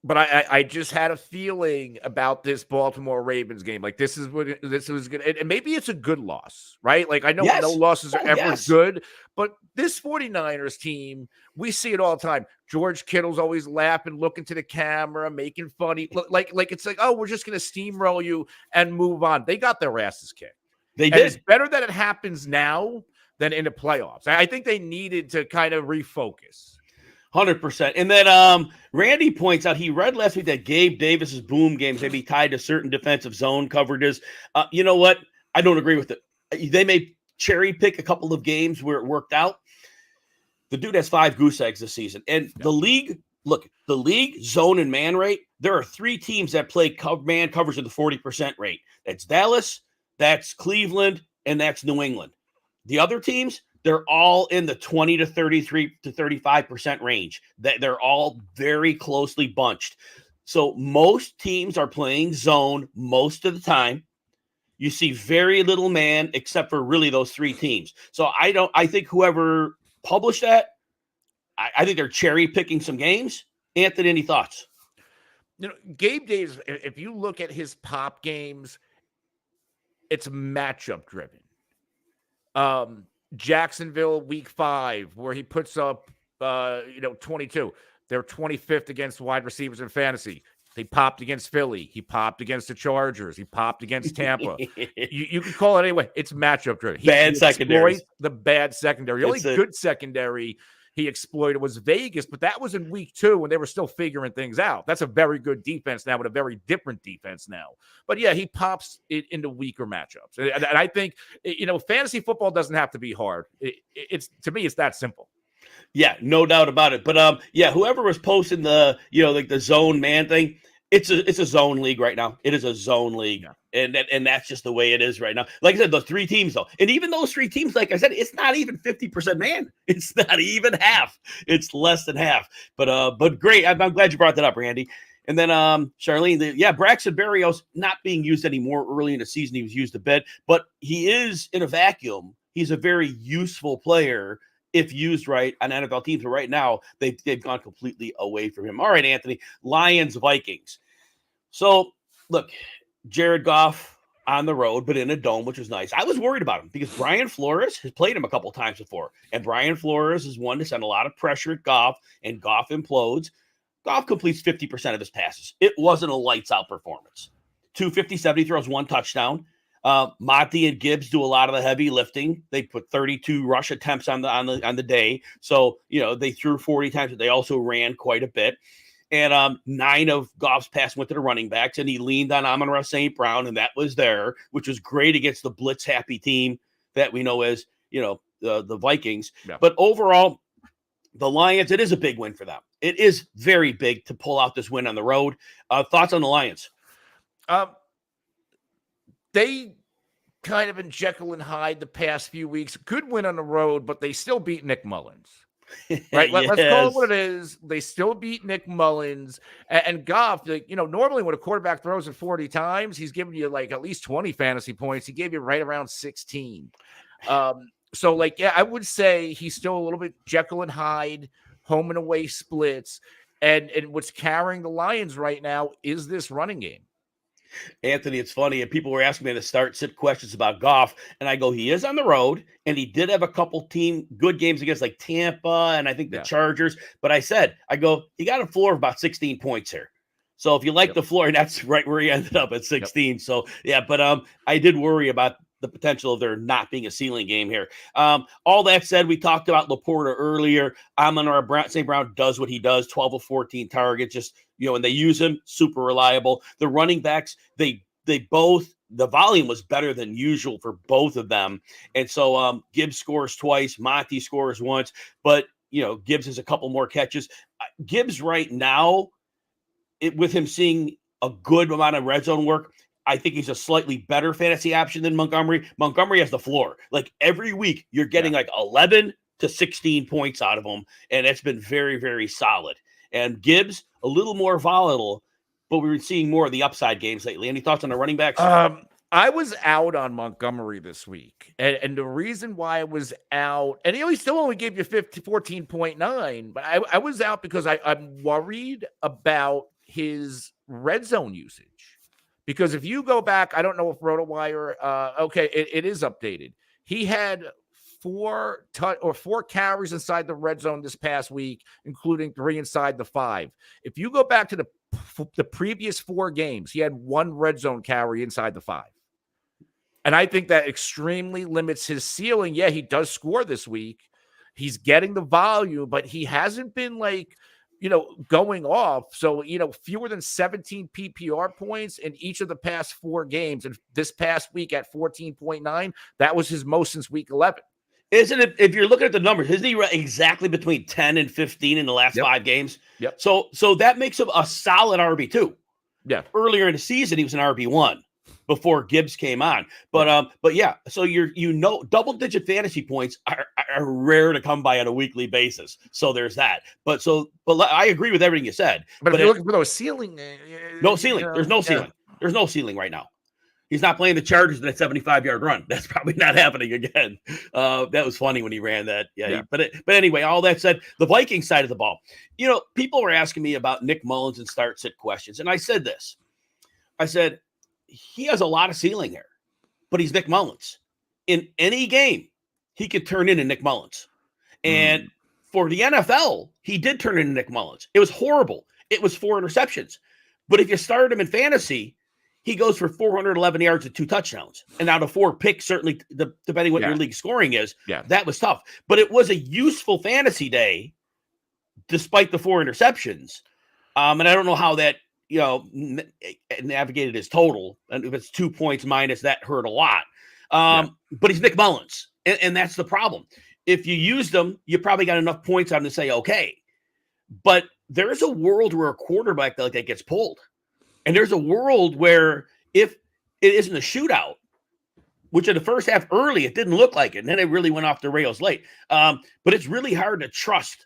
But I just had a feeling about this Baltimore Ravens game. Like, this was good. And maybe it's a good loss, right? Like, I know no losses are ever good, but this 49ers team, we see it all the time. George Kittle's always laughing, looking to the camera, making funny. Like it's like, oh, we're just going to steamroll you and move on. They got their asses kicked. They did. It's better that it happens now than in the playoffs. I think they needed to kind of refocus. 100%. And then Randy points out he read last week that Gabe Davis's boom games may be tied to certain defensive zone coverages. You know what? I don't agree with it. They may cherry pick a couple of games where it worked out. The dude has 5 goose eggs this season. And the league look, the league zone and man rate, there are 3 teams that play man coverage at the 40% rate. That's Dallas, that's Cleveland, and that's New England. The other teams, they're all in the 20 to 33 to 35% range. They're all very closely bunched. So most teams are playing zone most of the time. You see very little man except for really those 3 teams. So I think whoever published that, I think they're cherry picking some games. Anthony, any thoughts? Gabe Davis, if you look at his pop games, it's matchup driven. Jacksonville week 5, where he puts up 22. They're 25th against wide receivers in fantasy. They popped against Philly. He popped against the Chargers. He popped against Tampa. You can call it anyway. It's matchup driven. Bad secondary. The bad secondary. The only good secondary he exploited was Vegas, but that was in week 2 when they were still figuring things out. That's a very good defense now with a very different defense now. But yeah, he pops it into weaker matchups. And I think, fantasy football doesn't have to be hard. It's to me, it's that simple. Yeah, no doubt about it. But whoever was posting the, like the zone man thing, it's a zone league right now. It is a zone league. Yeah. And that's just the way it is right now. Like I said, those 3 teams, though. And even those 3 teams, like I said, it's not even 50% man. It's not even half. It's less than half. But great. I'm glad you brought that up, Randy. And then Charlene, Braxton Berrios not being used anymore. Early in the season, he was used a bit. But he is in a vacuum. He's a very useful player if used right on NFL teams. But right now, they've gone completely away from him. All right, Anthony. Lions, Vikings. So, look, Jared Goff on the road, but in a dome, which was nice. I was worried about him because Brian Flores has played him a couple times before. And Brian Flores is one to send a lot of pressure at Goff, and Goff implodes. Goff completes 50% of his passes. It wasn't a lights-out performance. 257, he throws 1 touchdown. Monty and Gibbs do a lot of the heavy lifting. They put 32 rush attempts on the day. So, they threw 40 times, but they also ran quite a bit. And 9 of Goff's passes went to the running backs, and he leaned on Amon-Ra St. Brown, and that was there, which was great against the blitz-happy team that we know as, the Vikings. Yeah. But overall, the Lions, it is a big win for them. It is very big to pull out this win on the road. Thoughts on the Lions? They kind of in Jekyll and Hyde the past few weeks. Good win on the road, but they still beat Nick Mullins. Right? Let's call it what it is. They still beat Nick Mullins. And Goff, normally when a quarterback throws it 40 times, he's giving you like at least 20 fantasy points. He gave you right around 16. So I would say he's still a little bit Jekyll and Hyde, home and away splits. And what's carrying the Lions right now is this running game. Anthony, it's funny. And people were asking me to sit questions about Goff. And I go, he is on the road. And he did have a couple good games against like Tampa and I think the Chargers. But I go, he got a floor of about 16 points here. So if you like the floor, and that's right where he ended up at 16. Yep. So, but I did worry about the potential of there not being a ceiling game here. All that said, we talked about Laporta earlier. Amon-Ra St. Brown does what he does, 12 of 14 targets, just, and they use him, super reliable. The running backs, they both, the volume was better than usual for both of them. And so Gibbs scores twice, Monty scores once, but, Gibbs has a couple more catches. Gibbs right now, with him seeing a good amount of red zone work, I think he's a slightly better fantasy option than Montgomery. Montgomery has the floor. Like every week, you're getting like 11 to 16 points out of him, and it's been very, very solid. And Gibbs, a little more volatile, but we were seeing more of the upside games lately. Any thoughts on the running backs? I was out on Montgomery this week, and the reason why I was out, and he still only gave you 14.9, but I was out because I'm worried about his red zone usage. Because if you go back, I don't know if RotoWire, it is updated. He had 4 carries inside the red zone this past week, including 3 inside the 5. If you go back to the previous 4 games, he had 1 red zone carry inside the 5. And I think that extremely limits his ceiling. Yeah, he does score this week. He's getting the volume, but he hasn't been going off. So, fewer than 17 PPR points in each of the past 4 games. And this past week at 14.9, that was his most since week 11. Isn't it? If you're looking at the numbers, isn't he exactly between 10 and 15 in the last 5 games? Yep. So that makes him a solid RB2. Yeah. Earlier in the season, he was an RB1 before Gibbs came on. But yeah, so double-digit fantasy points are rare to come by on a weekly basis. So there's that. But I agree with everything you said. But if you're looking for those ceiling, no ceiling. There's no ceiling. There's no ceiling right now. He's not playing the Chargers in that 75-yard run. That's probably not happening again. That was funny when he ran that. Yeah. But anyway, all that said, the Vikings side of the ball. People were asking me about Nick Mullins and start-sit questions, and I said this. I said, he has a lot of ceiling here, but he's Nick Mullins. In any game, he could turn into Nick Mullins. And for the NFL, he did turn into Nick Mullins. It was horrible. It was 4 interceptions. But if you started him in fantasy, he goes for 411 yards and 2 touchdowns. And out of 4 picks, certainly, depending what your league scoring is, that was tough. But it was a useful fantasy day, despite the 4 interceptions. And I don't know how that, navigated his total. And if it's 2 points minus, that hurt a lot. But he's Nick Mullins. And that's the problem. If you used him, you probably got enough points on him to say, okay. But there's a world where a quarterback like that gets pulled. And there's a world where if it isn't a shootout, which in the first half early, it didn't look like it. And then it really went off the rails late. But it's really hard to trust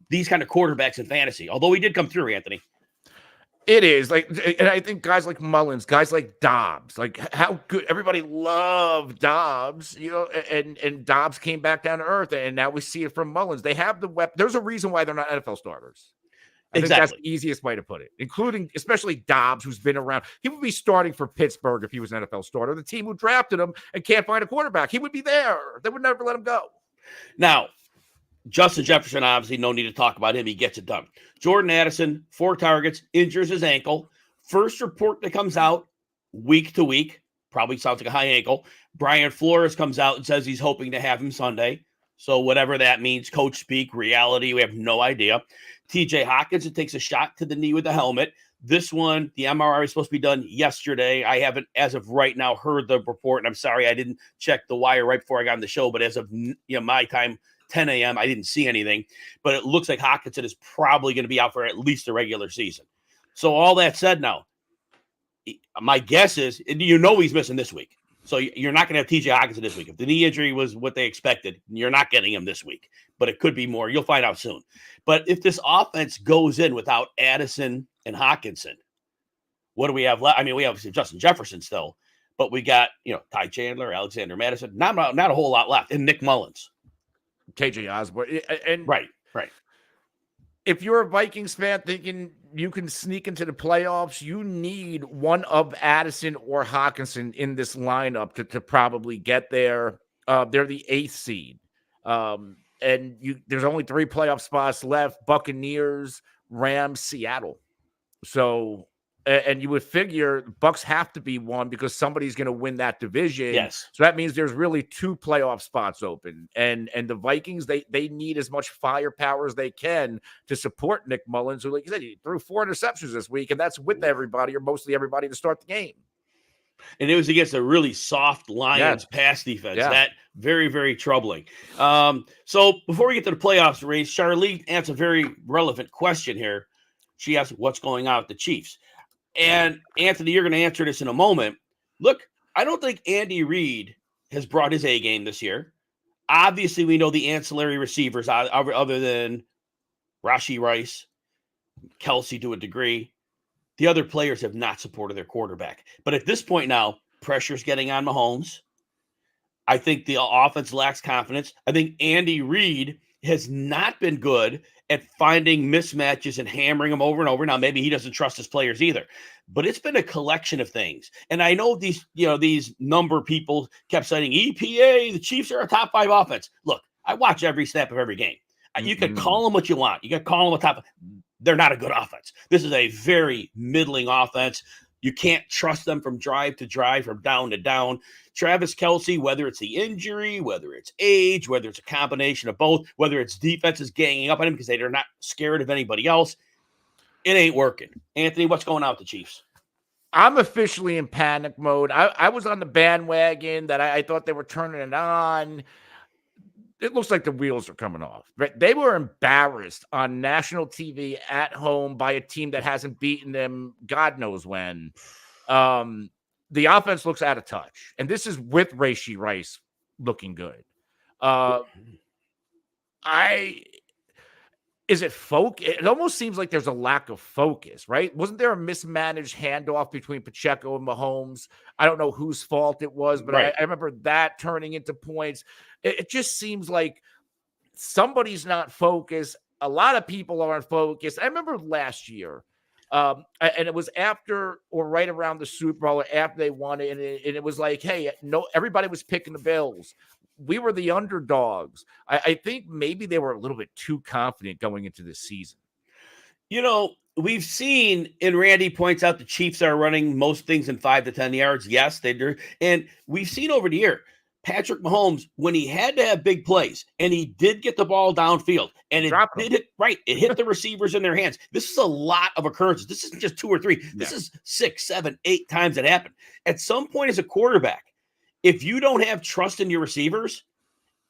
these kind of quarterbacks in fantasy, although he did come through, Anthony. It is and I think guys like Mullins, guys like Dobbs, how good everybody loved Dobbs, and Dobbs came back down to earth, and now we see it from Mullins. They have the weapon. There's a reason why they're not NFL starters. I think that's the easiest way to put it, especially Dobbs, who's been around. He would be starting for Pittsburgh if he was an NFL starter. The team who drafted him and can't find a quarterback, he would be there. They would never let him go. Now, Justin Jefferson, obviously, no need to talk about him. He gets it done. Jordan Addison, 4 targets, injures his ankle. First report that comes out week to week, probably sounds like a high ankle. Brian Flores comes out and says he's hoping to have him Sunday. So whatever that means, coach speak, reality, we have no idea. TJ Hawkinson takes a shot to the knee with the helmet. This one, the MRI is supposed to be done yesterday. I haven't, as of right now, heard the report, and I'm sorry I didn't check the wire right before I got on the show, but as of my time, 10 a.m., I didn't see anything. But it looks like Hawkinson is probably going to be out for at least the regular season. So all that said now, my guess is, he's missing this week. So you're not going to have TJ Hawkinson this week. If the knee injury was what they expected, you're not getting him this week. But it could be more. You'll find out soon. But if this offense goes in without Addison and Hawkinson, what do we have left? I mean, we have Justin Jefferson still, but we got, Ty Chandler, Alexander Madison, not a whole lot left, and Nick Mullins. KJ Osborne. And right. If you're a Vikings fan thinking you can sneak into the playoffs, you need one of Addison or Hawkinson in this lineup to probably get there. They're the 8th seed. And there's only 3 playoff spots left: Buccaneers, Rams, Seattle. So, and you would figure Bucs have to be one because somebody's going to win that division. Yes. So that means there's really 2 playoff spots open. And the Vikings, they need as much firepower as they can to support Nick Mullins, who, like you said, he threw 4 interceptions this week, and that's with everybody or mostly everybody to start the game. And it was against a really soft Lions pass defense. Yeah. That very, very troubling. So before we get to the playoffs race, Charlie asks a very relevant question here. She asks, what's going on with the Chiefs? And Anthony, you're going to answer this in a moment. Look, I don't think Andy Reid has brought his A game this year. Obviously, we know the ancillary receivers other than Rashee Rice, Kelsey to a degree. The other players have not supported their quarterback. But at this point now, pressure's getting on Mahomes. I think the offense lacks confidence. I think Andy Reid has not been good at finding mismatches and hammering them over and over. Now, maybe he doesn't trust his players either, but it's been a collection of things. And I know these number people kept citing EPA, the Chiefs are a top 5 offense. Look, I watch every snap of every game. You can call them what you want. You can call them a top. They're not a good offense. This is a very middling offense. You can't trust them from drive to drive, from down to down. Travis Kelsey, whether it's the injury, whether it's age, whether it's a combination of both, whether it's defenses ganging up on him because they're not scared of anybody else, it ain't working. Anthony, what's going on with the Chiefs? I'm officially in panic mode. I was on the bandwagon that I thought they were turning it on. it looks like the wheels are coming off. Right? They were embarrassed on national TV at home by a team that hasn't beaten them God knows when. The offense looks out of touch. And this is with Rashee Rice looking good. Is it focus? It almost seems like there's a lack of focus, right? Wasn't there a mismanaged handoff between Pacheco and Mahomes? I don't know whose fault it was, but I remember that turning into points. It just seems like somebody's not focused. A lot of people aren't focused. I remember last year, and it was after or right around the Super Bowl, or after they won it, and it was like, hey, no, everybody was picking the Bills. We were the underdogs. I think maybe they were a little bit too confident going into this season. You know, we've seen, and Randy points out the Chiefs are running most things in 5 to 10 yards. Yes, they do. And we've seen over the year, Patrick Mahomes, when he had to have big plays, and he did get the ball downfield, and it hit the receivers in their hands. This is a lot of occurrences. This isn't just 2 or 3. This is 6, 7, 8 times it happened. At some point as a quarterback, if you don't have trust in your receivers,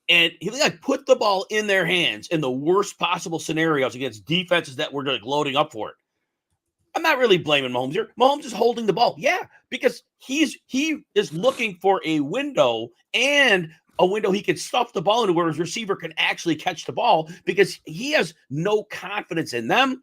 and he put the ball in their hands in the worst possible scenarios against defenses that were loading up for it, I'm not really blaming Mahomes here. Mahomes is holding the ball. Yeah, because he is looking for a window, and a window he can stuff the ball into where his receiver can actually catch the ball, because he has no confidence in them.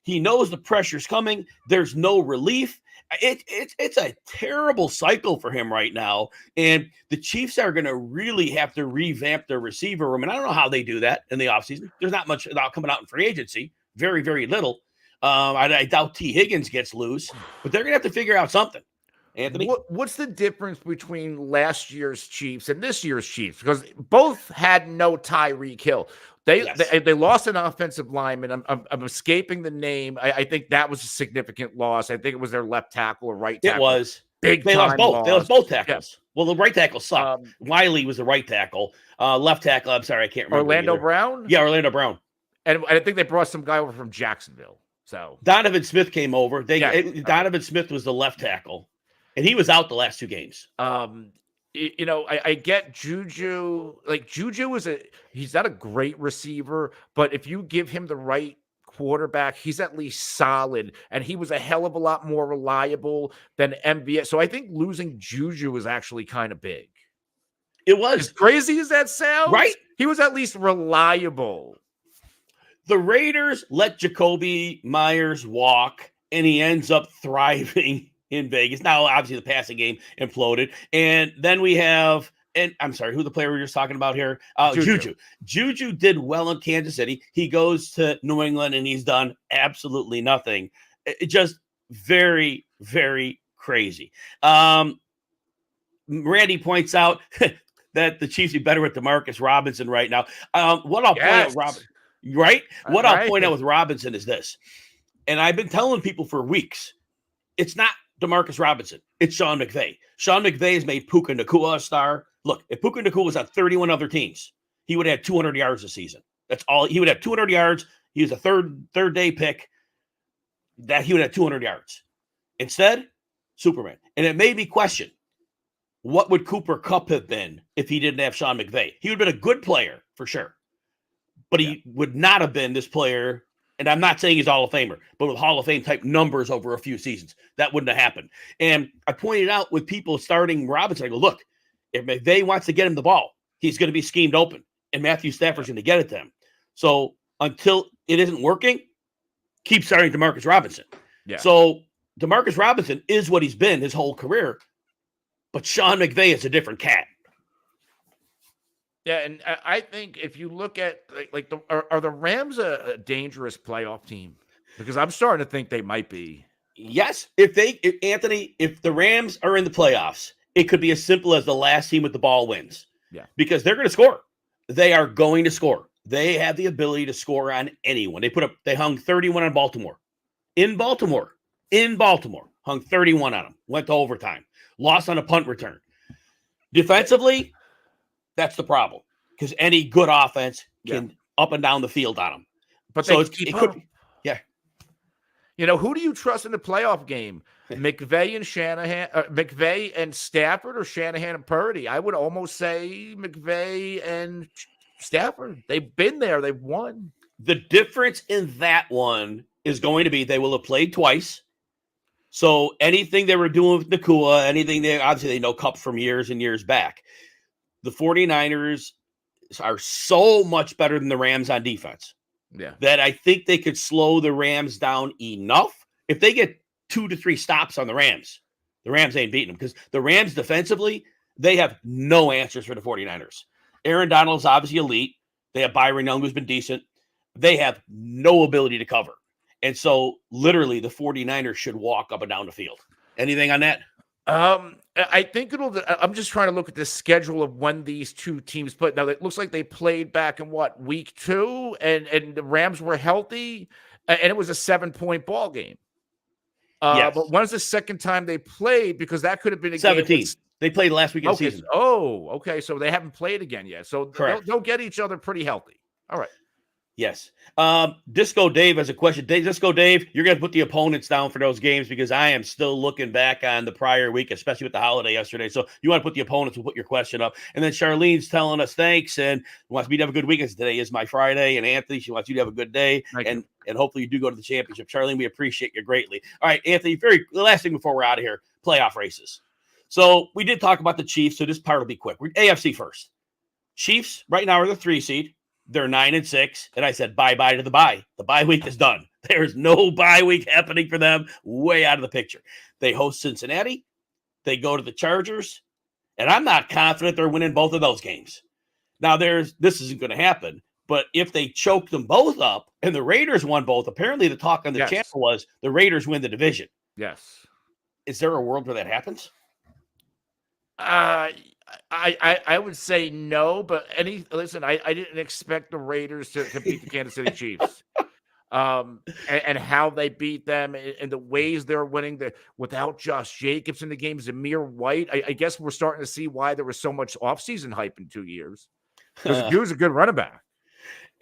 He knows the pressure's coming. There's no relief. It's a terrible cycle for him right now. And the Chiefs are going to really have to revamp their receiver room. And I don't know how they do that in the offseason. There's not much coming out in free agency. Very, very little. I doubt T. Higgins gets loose, but they're going to have to figure out something. Anthony? What's the difference between last year's Chiefs and this year's Chiefs? Because both had no Tyreek Hill. They lost an offensive lineman. I'm escaping the name. I think that was a significant loss. I think it was their left tackle or right tackle. It was. They lost both. Loss. They lost both tackles. Yeah. Well, the right tackle sucked. Wiley was the right tackle. Left tackle, I'm sorry, I can't remember. Orlando Brown? Yeah, Orlando Brown. And I think they brought some guy over from Jacksonville. So Donovan Smith came over. Donovan Smith was the left tackle, and he was out the last 2 games. I get Juju. Like, Juju he's not a great receiver, but if you give him the right quarterback, he's at least solid, and he was a hell of a lot more reliable than MVS. So I think losing Juju was actually kind of big. It was. As crazy as that sounds, right? He was at least reliable. The Raiders let Jacoby Myers walk, and he ends up thriving in Vegas. Now, obviously, the passing game imploded. And then we have, and I'm sorry, who the player we were just talking about here? Juju. Juju did well in Kansas City. He goes to New England, and he's done absolutely nothing. It just very, very crazy. Randy points out that the Chiefs are better with DeMarcus Robinson right now. What I'll point out, I'll point out with Robinson is this, and I've been telling people for weeks, it's not DeMarcus Robinson, it's Sean McVay. Sean McVay has made Puka Nacua a star. Look, if Puka Nacua was on 31 other teams, he would have had 200 yards this season. That's all. He would have 200 yards. He was a third day pick. That he would have 200 yards. Instead, Superman. And it made me question, what would Cooper Kupp have been if he didn't have Sean McVay? He would have been a good player for sure, but he would not have been this player. And I'm not saying he's Hall of Famer, but with Hall of Fame type numbers over a few seasons, that wouldn't have happened. And I pointed out with people starting Robinson, I go, look, if McVay wants to get him the ball, he's going to be schemed open, and Matthew Stafford's going to get it to him. So until it isn't working, keep starting DeMarcus Robinson. Yeah. So DeMarcus Robinson is what he's been his whole career, but Sean McVay is a different cat. Yeah, and I think if you look at are the Rams a dangerous playoff team? Because I'm starting to think they might be. Yes, if the Rams are in the playoffs, it could be as simple as the last team with the ball wins. Yeah, because they're going to score. They are going to score. They have the ability to score on anyone. They hung 31 on Baltimore. In Baltimore, hung 31 on them. Went to overtime. Lost on a punt return. Defensively, that's the problem, because any good offense can up and down the field on them. But so it could, yeah. You know, who do you trust in the playoff game? McVay and Shanahan, McVay and Stafford, or Shanahan and Purdy? I would almost say McVay and Stafford. They've been there. They've won. The difference in that one is going to be they will have played twice. So anything they were doing with Nakua, anything obviously they know Cup from years and years back. The 49ers are so much better than the Rams on defense. Yeah. That I think they could slow the Rams down enough. If they get 2 to 3 stops on the Rams ain't beating them, because the Rams defensively, they have no answers for the 49ers. Aaron Donald's obviously elite. They have Byron Young, who's been decent. They have no ability to cover. And so literally the 49ers should walk up and down the field. Anything on that? I think I'm just trying to look at the schedule of when these two teams played. Now it looks like they played back in week 2, and the Rams were healthy, and it was a 7-point ball game. Yes. But when's the second time they played? Because that could have been a 17. game. They played last week of the season. Oh, okay. So they haven't played again yet. So they'll get each other pretty healthy. All right. Yes. Disco Dave has a question. Disco Dave, you're going to put the opponents down for those games, because I am still looking back on the prior week, especially with the holiday yesterday. So you want to put the opponents, we'll put your question up. And then Charlene's telling us thanks and wants me to have a good weekend. Today is my Friday. And Anthony, she wants you to have a good day. And hopefully you do go to the championship. Charlene, we appreciate you greatly. All right, Anthony, the last thing before we're out of here, playoff races. So we did talk about the Chiefs, so this part will be quick. We're AFC first. Chiefs right now are the 3 seed. They're 9-6, and I said bye-bye to the bye. The bye week is done. There's no bye week happening for them. Way out of the picture. They host Cincinnati. They go to the Chargers, and I'm not confident they're winning both of those games. Now, this isn't going to happen, but if they choke them both up and the Raiders won both, apparently the talk on the channel was the Raiders win the division. Yes. Is there a world where that happens? I would say no, but listen, I didn't expect the Raiders to beat the Kansas City Chiefs. And how they beat them and the ways they're winning without Josh Jacobs in the game, Zamir White. I guess we're starting to see why there was so much offseason hype in 2 years. Because he was a good running back.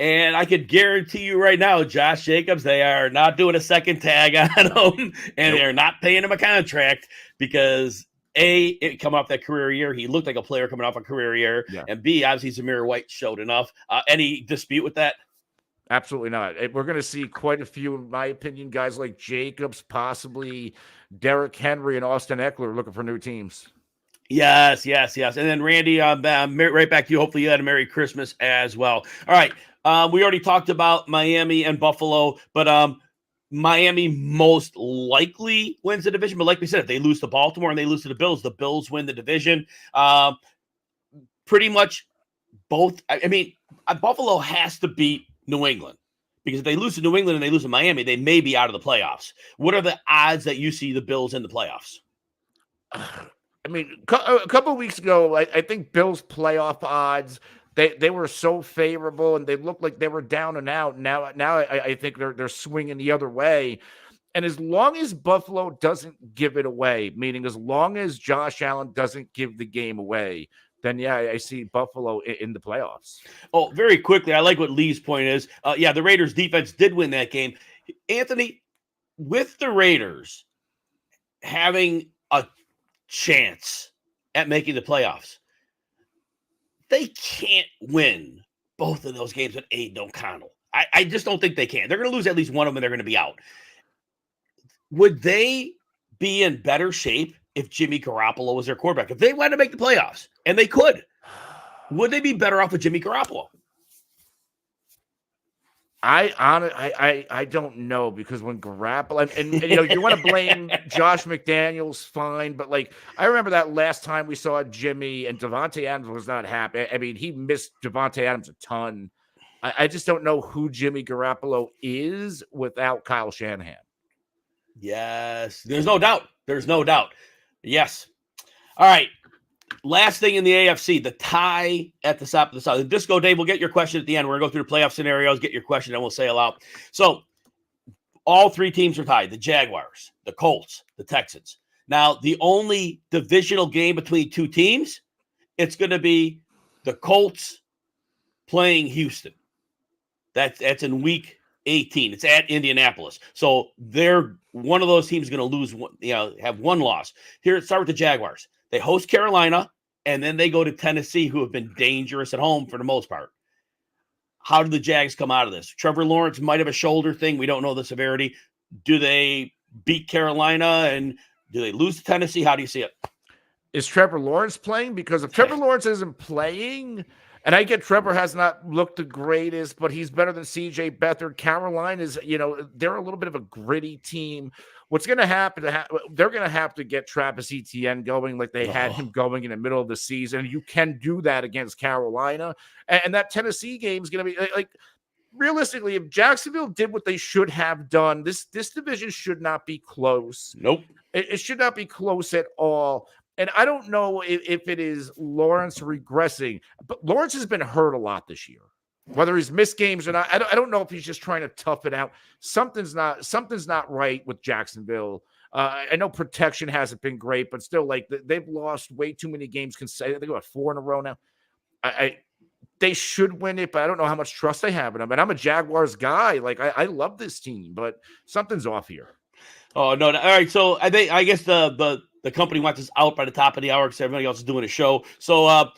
And I could guarantee you right now, Josh Jacobs, they are not doing a second tag on him, and they're not paying him a contract because it come off that career year. He looked like a player coming off a career year. Yeah. And B, obviously Zamir White showed enough. Any dispute with that? Absolutely not. We're going to see quite a few, in my opinion, guys like Jacobs, possibly Derrick Henry and Austin Eckler looking for new teams. Yes. And then Randy, right back to you. Hopefully you had a Merry Christmas as well. All right. We already talked about Miami and Buffalo, but Miami most likely wins the division. But like we said, if they lose to Baltimore and they lose to the Bills win the division. Pretty much both. I mean, Buffalo has to beat New England, because if they lose to New England and they lose to Miami, they may be out of the playoffs. What are the odds that you see the Bills in the playoffs? I mean, a couple of weeks ago, I think Bills playoff odds, they were so favorable and they looked like they were down and out. Now I think they're swinging the other way. And as long as Buffalo doesn't give it away, meaning as long as Josh Allen doesn't give the game away, then I see Buffalo in the playoffs. Oh, very quickly, I like what Lee's point is. The Raiders defense did win that game. Anthony, with the Raiders having a chance at making the playoffs, they can't win both of those games with Aiden O'Connell. I just don't think they can. They're going to lose at least one of them and they're going to be out. Would they be in better shape if Jimmy Garoppolo was their quarterback? If they wanted to make the playoffs, and they could, would they be better off with Jimmy Garoppolo? I don't know, because when Garoppolo and you want to blame Josh McDaniels, fine, but like I remember that last time we saw Jimmy and Devontae Adams was not happy. I mean, he missed Devontae Adams a ton. I just don't know who Jimmy Garoppolo is without Kyle Shanahan. Yes, there's no doubt. Yes. All right. Last thing in the AFC, the tie at the top of the South. The Disco Dave, we'll get your question at the end. We're going to go through the playoff scenarios, get your question, and we'll sail out. So all three teams are tied. The Jaguars, the Colts, the Texans. Now, the only divisional game between two teams, it's going to be the Colts playing Houston. That's in week 18. It's at Indianapolis. So they're one of those teams going to lose, have one loss. Here, start with the Jaguars. They host Carolina, and then they go to Tennessee, who have been dangerous at home for the most part. how do the Jags come out of this? Trevor Lawrence might have a shoulder thing. We don't know the severity. Do they beat Carolina and do they lose to Tennessee? How do you see it? Is Trevor Lawrence playing? Because if Trevor Lawrence isn't playing, and I get Trevor has not looked the greatest, but he's better than CJ Beathard. Carolina is, they're a little bit of a gritty team. What's going to happen? They're going to have to get Travis Etienne going like they had him going in the middle of the season. You can do that against Carolina. And that Tennessee game is going to be like realistically, if Jacksonville did what they should have done, this division should not be close. Nope. It should not be close at all. And I don't know if it is Lawrence regressing, but Lawrence has been hurt a lot this year. Whether he's missed games or not, I don't know if he's just trying to tough it out. Something's not right with Jacksonville. I know protection hasn't been great, but still, like they've lost way too many games. I think about 4 in a row now. They should win it, but I don't know how much trust they have in them. And I'm a Jaguars guy. Like I love this team, but something's off here. Oh no! All right, so I guess the company wants us out by the top of the hour because everybody else is doing a show. So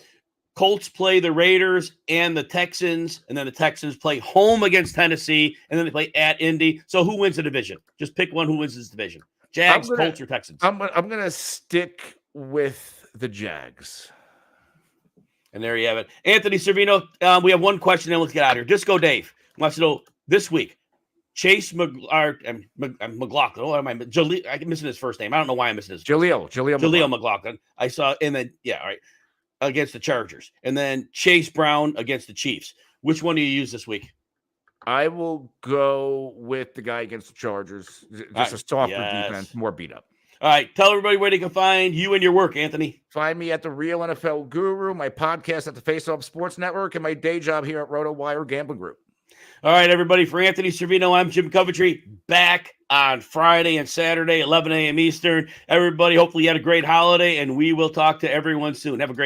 Colts play the Raiders and the Texans, and then the Texans play home against Tennessee, and then they play at Indy. So who wins the division? Just pick one. Who wins this division? Jags, Colts, or Texans? I'm gonna stick with the Jags. And there you have it. Anthony Cervino, we have one question, then let's get out of here. Disco Dave wants to know this week, Chase McLaughlin. I'm missing his first name. I don't know why I'm missing his Jaleel McLaughlin. I saw, and then, all right, against the Chargers. And then Chase Brown against the Chiefs. Which one do you use this week? I will go with the guy against the Chargers. Just a softer defense, more beat up. All right. Tell everybody where they can find you and your work, Anthony. Find me at The Real NFL Guru, my podcast at the Face Off Sports Network, and my day job here at RotoWire Gambling Group. All right, everybody. For Anthony Cervino, I'm Jim Coventry. Back on Friday and Saturday, 11 a.m. Eastern. Everybody, hopefully you had a great holiday, and we will talk to everyone soon. Have a great